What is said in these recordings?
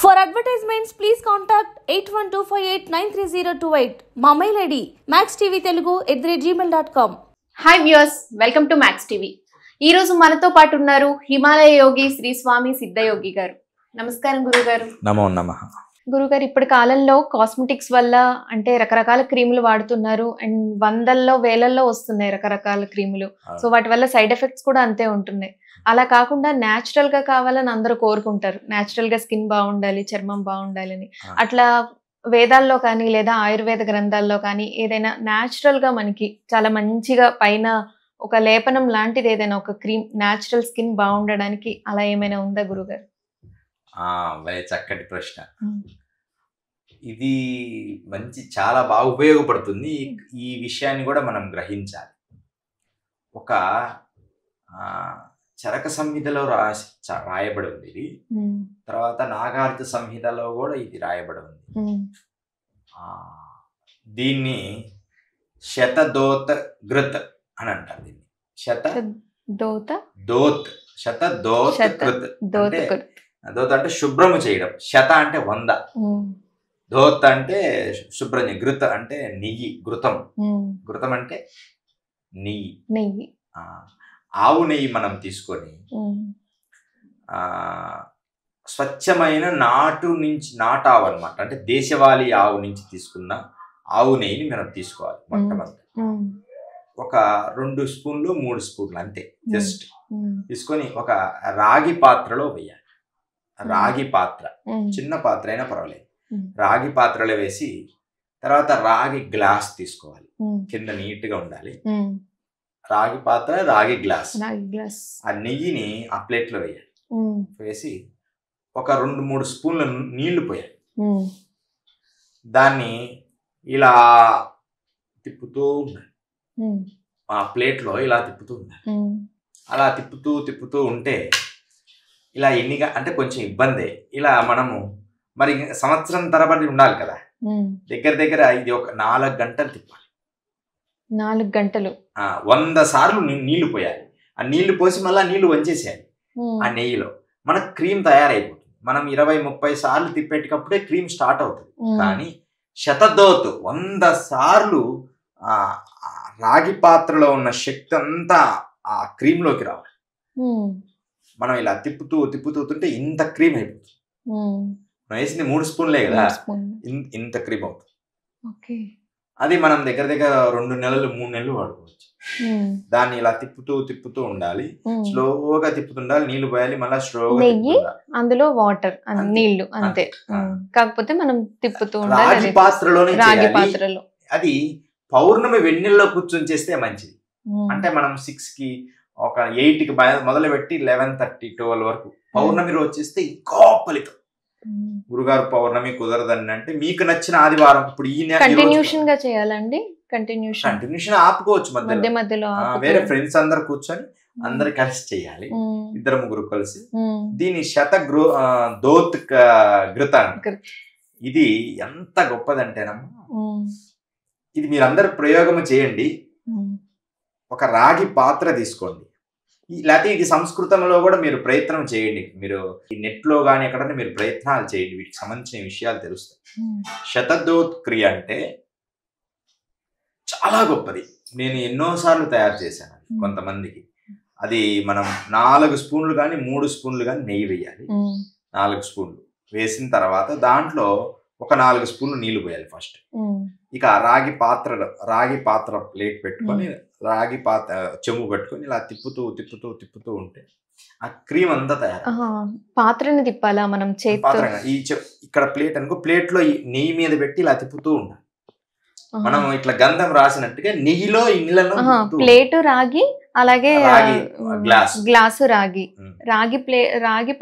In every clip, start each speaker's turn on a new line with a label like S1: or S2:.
S1: For advertisements, please contact 8125893028. మా mail ID maxtvtelugu@gmail.com.
S2: Hi viewers, welcome to max TV. ఈ రోజు మనతో పాటు ఉన్నారు హిమాలయ యోగి శ్రీ స్వామి సిద్ధయోగి గారు. నమస్కారం గురుగారు.
S3: నమో నమః.
S2: గురుగారు, ఇప్పటి కాలంలో కాస్మెటిక్స్ వల్ల అంటే రకరకాల క్రీములు వాడుతున్నారు అండ్ వందల్లో వేలల్లో వస్తున్నాయి రకరకాల క్రీములు. సో వాటి వల్ల సైడ్ ఎఫెక్ట్స్ కూడా అంతే ఉంటున్నాయి. అలా కాకుండా న్యాచురల్ గా కావాలని అందరూ కోరుకుంటారు. న్యాచురల్ గా స్కిన్ బాగుండాలి, చర్మం బాగుండాలని. అట్లా వేదాల్లో కానీ లేదా ఆయుర్వేద గ్రంథాల్లో కానీ ఏదైనా న్యాచురల్ గా మనకి చాలా మంచిగా పైన ఒక లేపనం లాంటిది ఏదైనా ఒక క్రీమ్ న్యాచురల్ స్కిన్ బాగుండడానికి అలా ఏమైనా ఉందా గురుగారు?
S3: చక్కటి ప్రశ్న. ఇది చాలా బాగా ఉపయోగపడుతుంది. ఈ విషయాన్ని కూడా మనం గ్రహించాలి. ఒక చరక సంహితలో రాయబడి ఉంది ఇది. తర్వాత నాగార్జున సంహితలో కూడా ఇది రాయబడి ఉంది. దీన్ని శతదోత ఘృత్ అని అంటారు. దీన్ని దోత్ అంటే శుభ్రము చేయడం. శత అంటే 100, దోత్ అంటే శుభ్రం, ఘృత్ అంటే నెయ్యి, ఘృతం. ఘృతం అంటే నెయ్యి. ఆవు నెయ్యి మనం తీసుకొని స్వచ్ఛమైన నాటావు అనమాట, అంటే దేశవాళీ ఆవు నుంచి తీసుకున్న ఆవు నెయ్యిని మనం తీసుకోవాలి. మొట్టమొదటి ఒక 2 స్పూన్లు 3 స్పూన్లు అంతే జస్ట్ తీసుకొని ఒక రాగి పాత్రలో వేయాలి. రాగి పాత్ర, చిన్న పాత్ర అయినా పర్వాలేదు, రాగి పాత్రలో వేసి తర్వాత రాగి గ్లాస్ తీసుకోవాలి. కింద నీట్ గా ఉండాలి. రాగి పాత్ర, రాగి గ్లాస్. ఆ నెయ్యిని ఆ ప్లేట్ లో వేయాలి. వేసి ఒక 2-3 స్పూన్ల నీళ్లు పోయాలి. దాన్ని ఇలా తిప్పుతూ ఉండాలి. ఆ ప్లేట్ లో ఇలా తిప్పుతూ ఉండాలి. అలా తిప్పుతూ ఉంటే ఇలా అంటే కొంచెం ఇబ్బందే. ఇలా మనము మరి సంవత్సరం తరబడి ఉండాలి కదా. దగ్గర ఇది ఒక 4 గంటలు తిప్పాలి.
S2: 4 గంటలు
S3: 100 సార్లు నీళ్లు పోయాలి. ఆ నీళ్లు పోసి మళ్ళీ నీళ్లు వంచేసేయాలి. ఆ నెయ్యిలో మనకు క్రీమ్ తయారైపోతుంది. మనం 20-30 సార్లు తిప్పేటప్పుడే క్రీమ్ స్టార్ట్ అవుతుంది. కానీ శతదోత్ 100 సార్లు రాగి పాత్రలో ఉన్న శక్తి అంతా ఆ క్రీమ్ లోకి రావాలి. మనం ఇలా తిప్పుతుంటే ఇంత క్రీమ్ అయిపోతుంది. మనం వేసింది 3 స్పూన్లే కదా, ఇంత క్రీమ్ అవుతుంది. అది మనం దగ్గర 2 నెలలు 3 నెలలు వాడుకోవచ్చు. దాన్ని ఇలా తిప్పుతూ ఉండాలి. స్లోగా తిప్పుతుండాలి. నీళ్లు పోయాలి. మళ్ళీ స్లోగా
S2: అందులో వాటర్ నీళ్లు అంతే. కాకపోతే మనం తిప్పుతూ ఉండాలి.
S3: రాగి పాత్రలో అది పౌర్ణమి వెన్నెల్లో కూర్చొని చేస్తే మంచిది. అంటే మనం 6కి ఒక 8కి మొదలు పెట్టి 11:30-12 వరకు పౌర్ణమి రోజు చేస్తే ఇంకా ఫలితం. గురుగారు పౌర్ణమి కుదరదని అంటే మీకు నచ్చిన ఆదివారం, ఇప్పుడు ఈ
S2: కంటిన్యూషన్ గా చేయాలండి. కంటిన్యూషన్
S3: ఆపుకోవచ్చు, మధ్యలో వేరే ఫ్రెండ్స్ అందరు కూర్చొని అందరు కలిసి చేయాలి. 2-3 కలిసి. దీని దోత్ ఘృత. ఇది ఎంత గొప్పదంటేనమ్మా, ఇది మీరందరు ప్రయోగము చేయండి. ఒక రాగి పాత్ర తీసుకోండి. లేకపోతే ఇది సంస్కృతంలో కూడా మీరు ప్రయత్నం చేయండి. మీరు ఈ నెట్ లో కానీ ఎక్కడన్నా మీరు ప్రయత్నాలు చేయండి. వీటికి సంబంధించిన విషయాలు తెలుస్తాయి. శతదోత్ క్రియ అంటే చాలా గొప్పది. నేను ఎన్నోసార్లు తయారు చేశాను కొంతమందికి. అది మనం 4 స్పూన్లు కానీ 3 స్పూన్లు కానీ నెయ్యి వేయాలి. 4 స్పూన్లు వేసిన తర్వాత దాంట్లో ఒక 4 స్పూన్లు నీళ్లు పోయాలి ఫస్ట్. ఇక రాగి పాత్ర ప్లేట్ పెట్టుకొని రాగి పాత్ర చెంబు పెట్టుకొని ఇలా తిప్పుతూ ఉంటే ఆ క్రీమ్ అంతా తయారు.
S2: పాత్రని తిప్పాలా మనం?
S3: ఇక్కడ ప్లేట్ అనుకో, ప్లేట్ లో నెయ్యి మీద పెట్టి ఇలా తిప్పుతూ ఉండాలి. మనం ఇట్లా గంధం రాసినట్టుగా నెయ్యిలో ఈ నీళ్ళలో
S2: ప్లేట్ రాగి, అలాగే గ్లాసు రాగి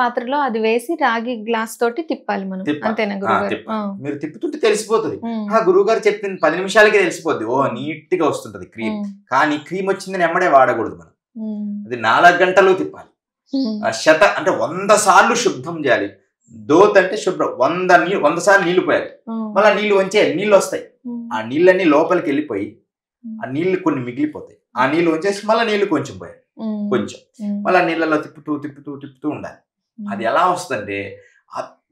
S2: పాత్రలో అది వేసి రాగి గ్లాస్ తోటి తిప్పాలి మనం. అంతేనా గురుగారు?
S3: మీరు తిప్పుతుంటే తెలిసిపోతుంది. గురువుగారు చెప్పింది 10 నిమిషాలకే తెలిసిపోద్ది. నీట్ గా వస్తుంటది క్రీమ్. కానీ క్రీమ్ వచ్చిందని ఎమ్మడే వాడకూడదు మనం. అది 4 గంటలు తిప్పాలి. అంటే 100 సార్లు శుభ్రం చేయాలి. దోత్ అంటే శుభ్రం. 100 సార్లు నీళ్లు పోయాలి. మళ్ళీ నీళ్లు వంచేయాలి. నీళ్ళు వస్తాయి. ఆ నీళ్ళన్నీ లోపలికి వెళ్ళిపోయి ఆ నీళ్లు కొన్ని మిగిలిపోతాయి. ఆ నీళ్లు వంచేసి మళ్ళీ నీళ్లు కొంచెం పోయాలి. కొంచెం మళ్ళీ నీళ్ళలో తిప్పుతూ ఉండాలి. అది ఎలా వస్తుందంటే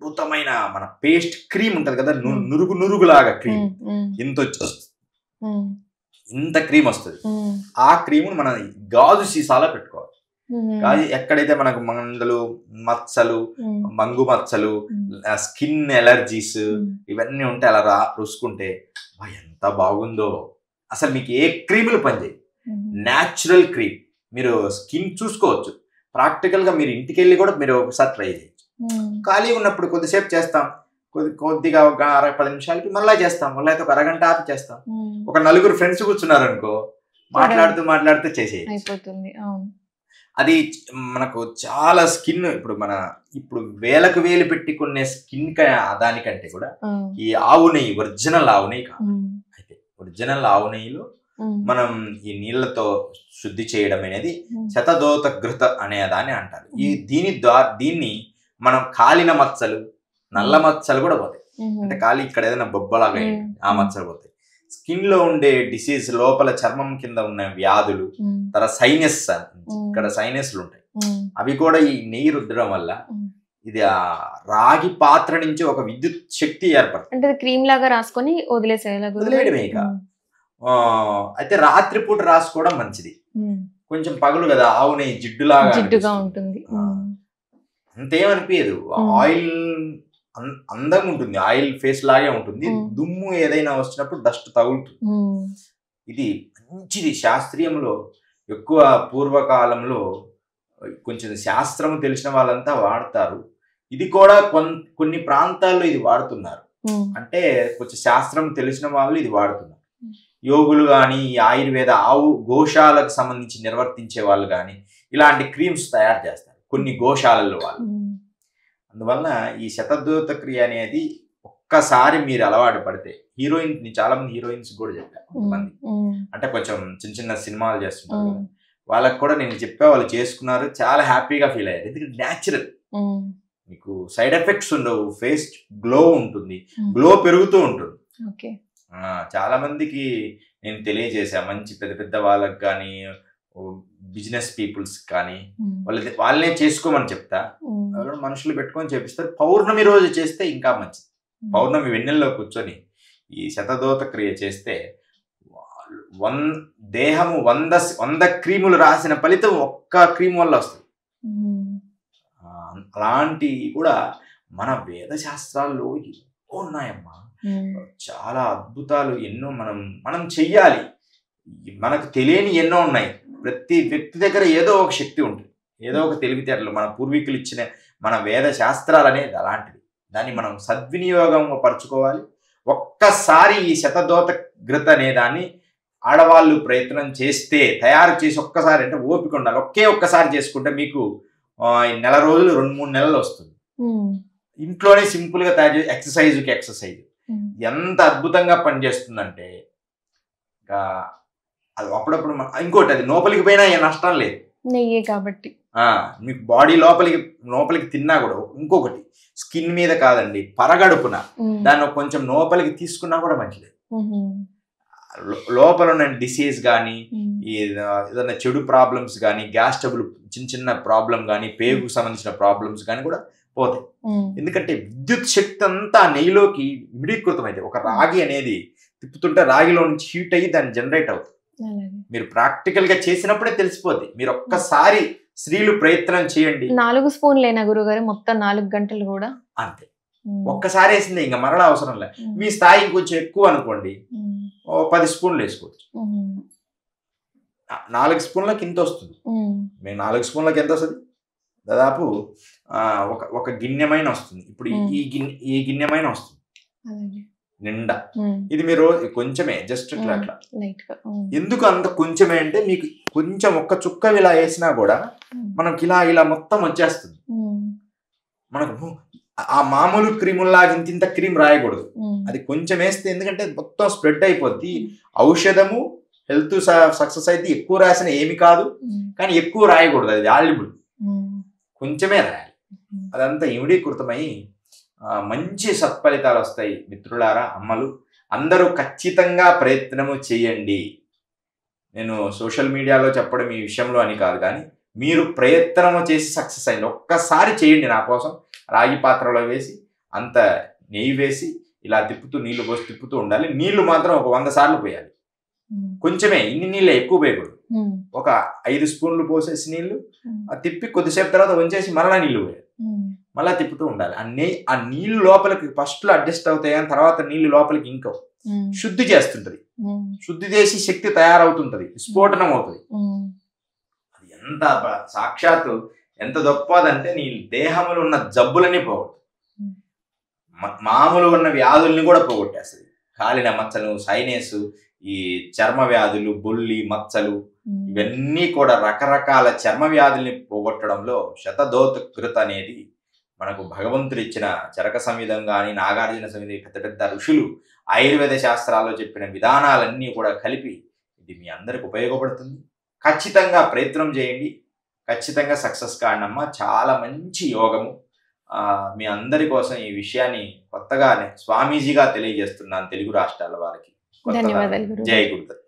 S3: అద్భుతమైన మన పేస్ట్ క్రీమ్ ఉంటది కదా, నురుగు నురుగులాగా క్రీమ్ ఇంత క్రీమ్ వస్తుంది. ఆ క్రీమ్ మనం గాజు సీసాలో పెట్టుకోవాలి. గాజు ఎక్కడైతే మనకు మందులు, మచ్చలు, మంగు మచ్చలు, స్కిన్ ఎలర్జీస్ ఇవన్నీ ఉంటే అలా రుసుకుంటే ఎంత బాగుందో. అసలు మీకు ఏ క్రీములు పనిచేయి, న్యాచురల్ క్రీమ్. మీరు స్కిన్ చూసుకోవచ్చు. ప్రాక్టికల్ గా మీరు ఇంటికి వెళ్ళి కూడా మీరు ఒకసారి ట్రై చేయొచ్చు. ఖాళీ ఉన్నప్పుడు కొద్దిసేపు చేస్తాం, కొద్దిగా ఒక 10 నిమిషాలకి మళ్ళీ చేస్తాం, మళ్ళీ అయితే ఒక అరగంట ఆపి చేస్తాం. ఒక 4 ఫ్రెండ్స్ కూర్చున్నారు అనుకో, మాట్లాడుతూ చేసేయచ్చు. అది మనకు చాలా స్కిన్ ఇప్పుడు వేలకు వేలు పెట్టుకునే స్కిన్ దానికంటే కూడా ఈ ఆవు నెయ్యి, ఒరిజినల్ ఆవు నెయ్యి కాదు. అయితే ఒరిజినల్ ఆవు నెయ్యిలో మనం ఈ నీళ్లతో శుద్ధి చేయడం అనేది శతదోత ఘృత అనే దాన్ని అంటారు. దీన్ని మనం కాలిన మచ్చలు, నల్ల మచ్చలు కూడా పోతాయి. అంటే కాలి ఇక్కడ ఏదైనా బొబ్బలాగా ఆ మచ్చలు పోతాయి. స్కిన్ లో ఉండే డిసీజ్, లోపల చర్మం కింద ఉన్న వ్యాధులు, తర్వాత సైనస్, ఇక్కడ సైనస్లు ఉంటాయి, అవి కూడా ఈ నెయ్యి రుద్దడం వల్ల ఇది ఆ రాగి పాత్ర నుంచి ఒక విద్యుత్ శక్తి ఏర్పడుతుంది.
S2: అంటే క్రీమ్ లాగా రాసుకొని వదిలేయడమే. ఇక
S3: అయితే రాత్రిపూట రాసుకోవడం మంచిది. కొంచెం పగలు కదా, ఆవు నెయ్యి జిడ్డుగా ఉంటుంది, అంతేమనిపించదు. ఆయిల్ అందంగా ఉంటుంది, ఆయిల్ ఫేస్ లాగే ఉంటుంది. దుమ్ము ఏదైనా వచ్చినప్పుడు డస్ట్ తగులుతుంది. ఇది మంచిది. శాస్త్రీయంలో ఎక్కువ పూర్వకాలంలో కొంచెం శాస్త్రం తెలిసిన వాళ్ళంతా వాడతారు. ఇది కూడా కొన్ని ప్రాంతాల్లో ఇది వాడుతున్నారు. అంటే కొంచెం శాస్త్రం తెలిసిన వాళ్ళు ఇది వాడుతున్నారు. యోగులు కానీ, ఆయుర్వేద గోశాలకు సంబంధించి నిర్వర్తించే వాళ్ళు కానీ ఇలాంటి క్రీమ్స్ తయారు చేస్తారు కొన్ని గోశాలల్లో వాళ్ళు. అందువలన ఈ శతదోత క్రియ అనేది ఒక్కసారి మీరు అలవాటు పడితే, చాలా మంది హీరోయిన్స్ కూడా చెప్పారు కొంతమంది, అంటే కొంచెం చిన్న చిన్న సినిమాలు చేస్తుంటారు కదా, వాళ్ళకి కూడా నేను చెప్పా, వాళ్ళు చేసుకున్నారు, చాలా హ్యాపీగా ఫీల్ అయ్యారు. ఎందుకంటే న్యాచురల్, మీకు సైడ్ ఎఫెక్ట్స్ ఉండవు, ఫేస్ గ్లో ఉంటుంది, గ్లో పెరుగుతూ ఉంటుంది. చాలా మందికి నేను తెలియజేసా, మంచి పెద్ద పెద్ద వాళ్ళకి కానీ, బిజినెస్ పీపుల్స్ కానీ వాళ్ళనే చేసుకోమని చెప్తా. మనుషులు పెట్టుకొని చేపిస్తారు. పౌర్ణమి రోజు చేస్తే ఇంకా మంచిది. పౌర్ణమి వెన్నెల్లో కూర్చొని ఈ శతదోత క్రియ చేస్తే దేహము 100 క్రీములు రాసిన ఫలితం ఒక్క క్రీమ్ వల్ల వస్తుంది. అలాంటి కూడా మన వేద శాస్త్రాల్లో ఉన్నాయమ్మా. చాలా అద్భుతాలు ఎన్నో మనం చెయ్యాలి. మనకు తెలియని ఎన్నో ఉన్నాయి. ప్రతి వ్యక్తి దగ్గర ఏదో ఒక శక్తి ఉంటుంది, ఏదో ఒక తెలివితేటలు. మన పూర్వీకులు ఇచ్చిన మన వేద శాస్త్రాలు అనేది అలాంటిది. దాన్ని మనం సద్వినియోగం పరుచుకోవాలి. ఒక్కసారి ఈ శతదోత ఘృత అనే దాన్ని ఆడవాళ్ళు ప్రయత్నం చేస్తే, తయారు చేసి ఒక్కసారి, అంటే ఓపిక ఉండాలి, ఒక్కసారి చేసుకుంటే మీకు నెల రోజులు 2-3 నెలలు వస్తుంది. ఇంట్లోనే సింపుల్ గా తయారు చేసి ఎక్సర్సైజ్ ఎంత అద్భుతంగా పనిచేస్తుందంటే అది అప్పుడప్పుడు. ఇంకోటి, అది లోపలికి పోయినా ఏ నష్టం లేదు,
S2: నెయ్యే కాబట్టి.
S3: మీకు బాడీ లోపలికి తిన్నా కూడా. ఇంకొకటి, స్కిన్ మీద కాదండి, పరగడుపున దాన్ని కొంచెం లోపలికి తీసుకున్నా కూడా మంచిది. లోపల ఉన్న డిసీజ్ కానీ, ఏదైనా చెడు ప్రాబ్లమ్స్ కానీ, గ్యాస్ ట్రబుల్ చిన్న ప్రాబ్లం కానీ, పేగుకు సంబంధించిన ప్రాబ్లమ్స్ కానీ కూడా పోతాయి. ఎందుకంటే విద్యుత్ శక్తి అంతా నెయ్యిలోకి విడీకృతం అయితే, ఒక రాగి అనేది తిప్పుతుంటే రాగిలో నుంచి హీట్ అయ్యి దాన్ని జనరేట్ అవుతుంది. మీరు ప్రాక్టికల్ గా చేసినప్పుడే తెలిసిపోద్ది. మీరు ఒక్కసారి స్త్రీలు ప్రయత్నం చేయండి.
S2: 4 స్పూన్లేనా గురుగారు? మొత్తం 4 గంటలు కూడా
S3: అంతే. ఒక్కసారి వేసింది, ఇంకా మరలా అవసరం లేదు. మీ స్థాయి కొంచెం ఎక్కువ అనుకోండి, 10 స్పూన్లు వేసుకోవచ్చు. 4 స్పూన్లకి ఇంత వస్తుంది. మేము 4 స్పూన్లకి ఎంత వస్తుంది? దాదాపు ఒక గిన్నెమైన వస్తుంది. ఇప్పుడు ఈ గిన్నెమైన వస్తుంది నిండా. ఇది మీరు కొంచెమే, జస్ట్ అట్లా. ఎందుకు అంత కొంచెమే అంటే, మీకు కొంచెం ఒక్క చుక్క ఇలా వేసినా కూడా మనకి ఇలా మొత్తం వచ్చేస్తుంది. మనకు ఆ మామూలు క్రీముల్లాగా ఇంత క్రీమ్ రాయకూడదు, అది కొంచెం వేస్తే. ఎందుకంటే మొత్తం స్ప్రెడ్ అయిపోద్ది. ఔషధము హెల్త్ సక్సెస్ అయితే ఎక్కువ రాసిన ఏమి కాదు, కానీ ఎక్కువ రాయకూడదు, అది వాల్యుబుల్. కొంచెమే రాయాలి. అదంతా ఇమిడీకృతమై మంచి సత్ఫలితాలు వస్తాయి. మిత్రులారా, అమ్మలు అందరూ ఖచ్చితంగా ప్రయత్నము చేయండి. నేను సోషల్ మీడియాలో చెప్పడం ఈ విషయంలో అని కాదు, కానీ మీరు ప్రయత్నము చేసి సక్సెస్ అయింది. ఒక్కసారి చేయండి నా కోసం. రాగి పాత్రలో వేసి అంత నెయ్యి వేసి ఇలా తిప్పుతూ నీళ్లు పోసి తిప్పుతూ ఉండాలి. నీళ్లు మాత్రం ఒక 100 సార్లు పోయాలి. కొంచెమే, ఇన్ని నీళ్ళే, ఎక్కువ పోయకూడదు. ఒక 5 స్పూన్లు పోసేసి నీళ్లు తిప్పి కొద్దిసేపు తర్వాత వంచేసి మళ్ళా నీళ్లు పోయాలి. మళ్ళా తిప్పుతూ ఉండాలి. ఆ నీళ్లు లోపలికి ఫస్ట్ లో అడ్జస్ట్ అవుతాయి కానీ తర్వాత నీళ్లు లోపలికి ఇంకో శుద్ధి చేస్తుంటది. శుద్ధి చేసి శక్తి తయారవుతుంటది, స్ఫోటనం అవుతుంది. అది ఎంత సాక్షాత్తు ఎంత గొప్పదంటే నీ దేహంలో ఉన్న జబ్బులన్నీ పోగొట్టు, మామూలు ఉన్న వ్యాధుల్ని కూడా పోగొట్టేస్తుంది. కాలిన మచ్చలు, సైనస్, ఈ చర్మ వ్యాధులు, బొల్లి మచ్చలు, ఇవన్నీ కూడా రకరకాల చర్మ వ్యాధుల్ని పోగొట్టడంలో శతదోతకృత అనేది మనకు భగవంతుడు ఇచ్చిన చరక సంయుధం కానీ, నాగార్జున సంయుధం, పెద్ద పెద్ద ఋషులు ఆయుర్వేద శాస్త్రాల్లో చెప్పిన విధానాలన్నీ కూడా కలిపి ఇది మీ అందరికి ఉపయోగపడుతుంది. ఖచ్చితంగా ప్రయత్నం చేయండి, ఖచ్చితంగా సక్సెస్ కాండమ్మా. చాలా మంచి యోగము. మీ అందరి కోసం ఈ విషయాన్ని కొత్తగానే స్వామీజీగా తెలియజేస్తున్నాను తెలుగు రాష్ట్రాల వారికి.
S2: ధన్యవాదాలు.
S3: జై గురుదత్.